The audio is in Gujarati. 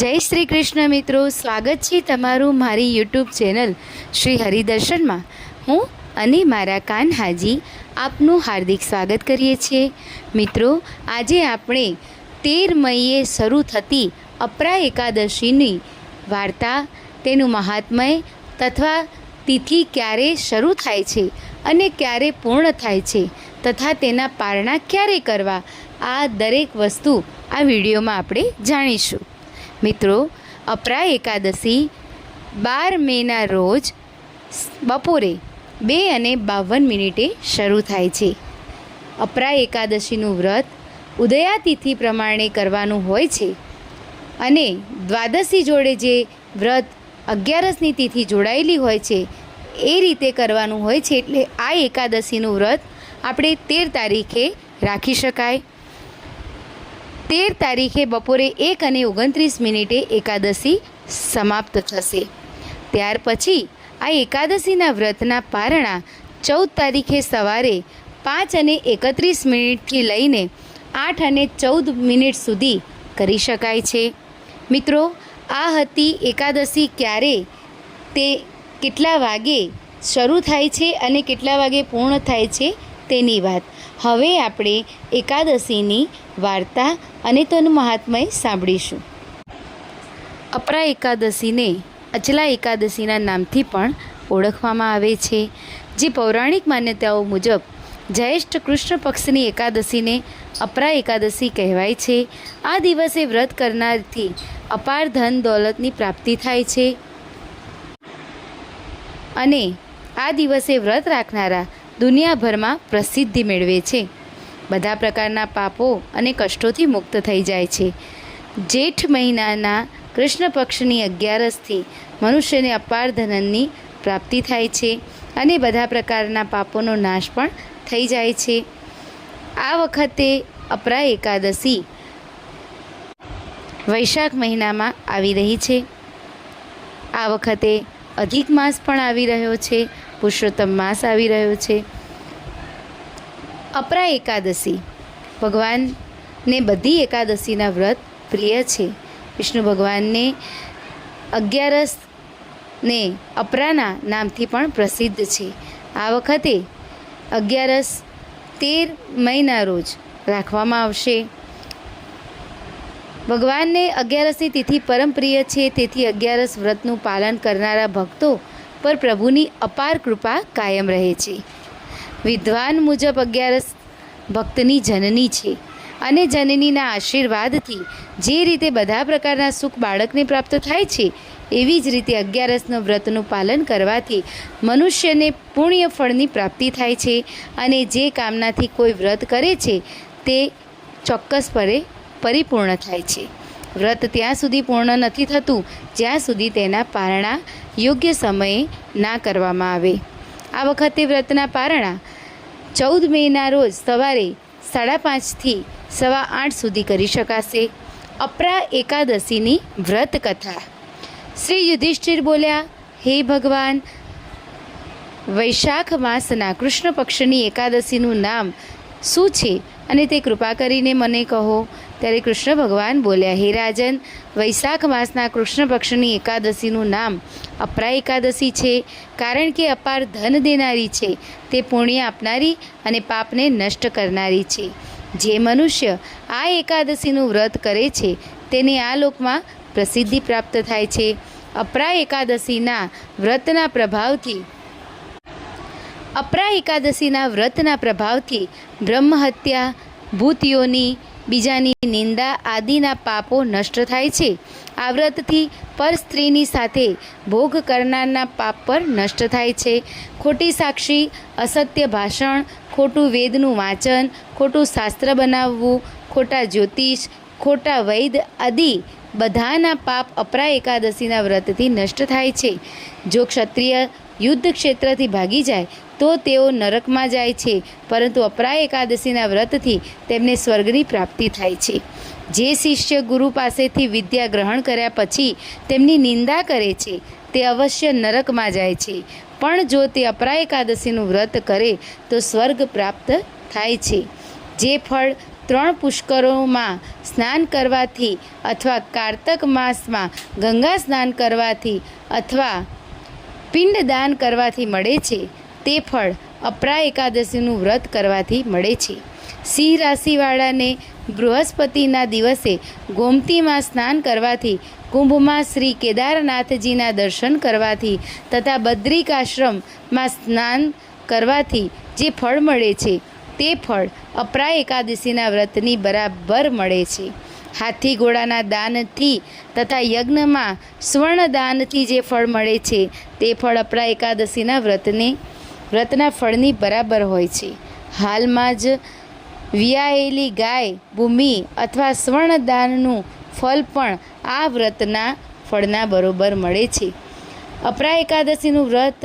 જય શ્રી કૃષ્ણ મિત્રો, સ્વાગત છે તમારું મારી યુટ્યુબ ચેનલ શ્રી હરિદર્શનમાં. હું અને મારા કાન્હાજી આપનું હાર્દિક સ્વાગત કરીએ છીએ. મિત્રો, આજે આપણે 13 મઈએ શરૂ થતી અપરા એકાદશીની વાર્તા, તેનું મહાત્મય તથા તિથિ ક્યારે શરૂ થાય છે અને ક્યારે પૂર્ણ થાય છે તથા તેના પારણા ક્યારે કરવા, આ દરેક વસ્તુ આ વિડીયોમાં આપણે જાણીશું. મિત્રો, અપરા એકાદશી 12 મેના રોજ બપોરે 2:52 શરૂ થાય છે. અપરા એકાદશીનું વ્રત ઉદયાતિથિ પ્રમાણે કરવાનું હોય છે અને દ્વાદશી જોડે જે વ્રત 11સની તિથિ જોડાયેલી હોય છે એ રીતે કરવાનું હોય છે. એટલે આ એકાદશીનું વ્રત આપણે 13 તારીખે રાખી શકાય. 13 તારીખે બપોરે 1:29 એકાદશી સમાપ્ત થશે. ત્યાર પછી આ એકાદશીના વ્રતના પારણા 14 તારીખે સવારે 5:31 લઈને 8:14 સુધી કરી શકાય છે. મિત્રો, આ હતી એકાદશી ક્યારે, તે કેટલા વાગે શરૂ થાય છે અને કેટલા વાગે પૂર્ણ થાય છે તેની વાત. હવે આપણે એકાદશીની વાર્તા અને તેનું મહાત્મય સાંભળીશું. અપરા એકાદશીને અચલા એકાદશીના નામથી પણ ઓળખવામાં આવે છે, જે પૌરાણિક માન્યતાઓ મુજબ જ્યેષ્ઠ કૃષ્ણ પક્ષની એકાદશીને અપરા એકાદશી કહેવાય છે. આ દિવસે વ્રત કરનારથી અપાર ધન દોલતની પ્રાપ્તિ થાય છે અને આ દિવસે વ્રત રાખનારા દુનિયાભરમાં પ્રસિદ્ધિ મેળવે છે. બધા પ્રકારના પાપો અને કષ્ટોથી મુક્ત થઈ જાય છે. જેઠ મહિનાના કૃષ્ણ પક્ષની 11સથી મનુષ્યને અપાર ધનની પ્રાપ્તિ થાય છે અને બધા પ્રકારના પાપોનો નાશ પણ થઈ જાય છે. આ વખતે અપરા એકાદશી વૈશાખ મહિનામાં આવી રહી છે. આ વખતે અધિક માસ પણ આવી રહ્યો છે, પુરુષોત્તમ માસ આવી રહ્યો છે. અપરા એકાદશી ભગવાનને બધી એકાદશીના વ્રત પ્રિય છે. વિષ્ણુ ભગવાનને 11સને અપરાના નામથી પણ પ્રસિદ્ધ છે. આ વખતે 11 13 મઈના રોજ રાખવામાં આવશે. ભગવાનને 11સની તિથિ પરમ પ્રિય છે, તેથી 11 વ્રતનું પાલન કરનારા ભક્તો પર પ્રભુની અપાર કૃપા કાયમ રહે છે. વિદ્વાન મુજબ 11 ભક્તની જનની છે અને જનનીના આશીર્વાદથી જે રીતે બધા પ્રકારના સુખ બાળકને પ્રાપ્ત થાય છે, એવી જ રીતે 11 વ્રતનું પાલન કરવાથી મનુષ્યને પુણ્ય ફળની પ્રાપ્તિ થાય છે અને જે કામનાથી કોઈ વ્રત કરે છે તે ચોક્કસપણે પરિપૂર્ણ થાય છે. વ્રત ત્યાં સુધી પૂર્ણ નથી થતું જ્યાં સુધી તેના પારણા યોગ્ય સમયે ના કરવામાં આવે. આ વખતે વ્રતના પારણા 14 મેના રોજ સવારે 5:30 થી 8:15 સુધી કરી શકાશે. અપરા એકાદશીની વ્રત કથા. શ્રી યુધિષ્ઠિર બોલ્યા, હે ભગવાન, વૈશાખ માસના કૃષ્ણ પક્ષની એકાદશીનું નામ શું છે અને તે કૃપા કરીને મને કહો. ત્યારે કૃષ્ણ ભગવાન બોલ્યા, હે રાજન, વૈશાખ માસના કૃષ્ણ પક્ષની એકાદશીનું નામ અપરા એકાદશી છે, કારણ કે અપાર ધન દેનારી છે, તે પુણ્ય આપનારી અને પાપને નષ્ટ કરનારી છે. જે મનુષ્ય આ એકાદશીનું વ્રત કરે છે તેને આ લોકમાં પ્રસિદ્ધિ પ્રાપ્ત થાય છે. અપરા એકાદશીના વ્રતના પ્રભાવથી બ્રહ્મહત્યા, ભૂતયોની, બીજાની નિંદા આદિના પાપો નષ્ટ થાય છે. આ વ્રતથી પર સ્ત્રીની સાથે ભોગ કરનારના પાપ પર નષ્ટ થાય છે. ખોટી સાક્ષી, અસત્ય ભાષણ, ખોટું વેદનું વાંચન, ખોટું શાસ્ત્ર બનાવવું, ખોટા જ્યોતિષ, ખોટા વૈદ આદિ બધાના પાપ અપરા એકાદશીના વ્રતથી નષ્ટ થાય છે. જો ક્ષત્રિય યુદ્ધ ક્ષેત્રથી ભાગી જાય તો તેઓ નરકમાં જાય છે, પરંતુ અપરા એકાદશીના વ્રતથી તેમને સ્વર્ગની પ્રાપ્તિ થાય છે. જે શિષ્ય ગુરુ પાસેથી વિદ્યા ગ્રહણ કર્યા પછી તેમની નિંદા કરે છે તે અવશ્ય નરકમાં જાય છે, પણ જો તે અપરા એકાદશીનું વ્રત કરે તો સ્વર્ગ પ્રાપ્ત થાય છે. જે ફળ 3 પુષ્કરોમાં સ્નાન કરવાથી અથવા કારતક માસમાં ગંગા સ્નાન કરવાથી અથવા પિંડદાન કરવાથી મળે છે તે ફળ અપરા એકાદશીનું વ્રત કરવાથી મળે છે. સિંહ રાશિવાળાને બૃહસ્પતિના દિવસે ગોમતીમાં સ્નાન કરવાથી, કુંભમાં શ્રી કેદારનાથજીના દર્શન કરવાથી તથા બદ્રિકાશ્રમમાં સ્નાન કરવાથી જે ફળ મળે છે તે ફળ અપરા એકાદશીના વ્રતની બરાબર મળે છે. હાથી ઘોડાના દાનથી તથા યજ્ઞમાં સ્વર્ણદાનથી જે ફળ મળે છે તે ફળ અપરા એકાદશીના વ્રતના ફળની બરાબર હોય છે. હાલમાં જ વિયાયેલી ગાય, ભૂમિ અથવા સ્વર્ણદાનનું ફળ પણ આ વ્રતના ફળના બરોબર મળે છે. અપરા એકાદશીનું વ્રત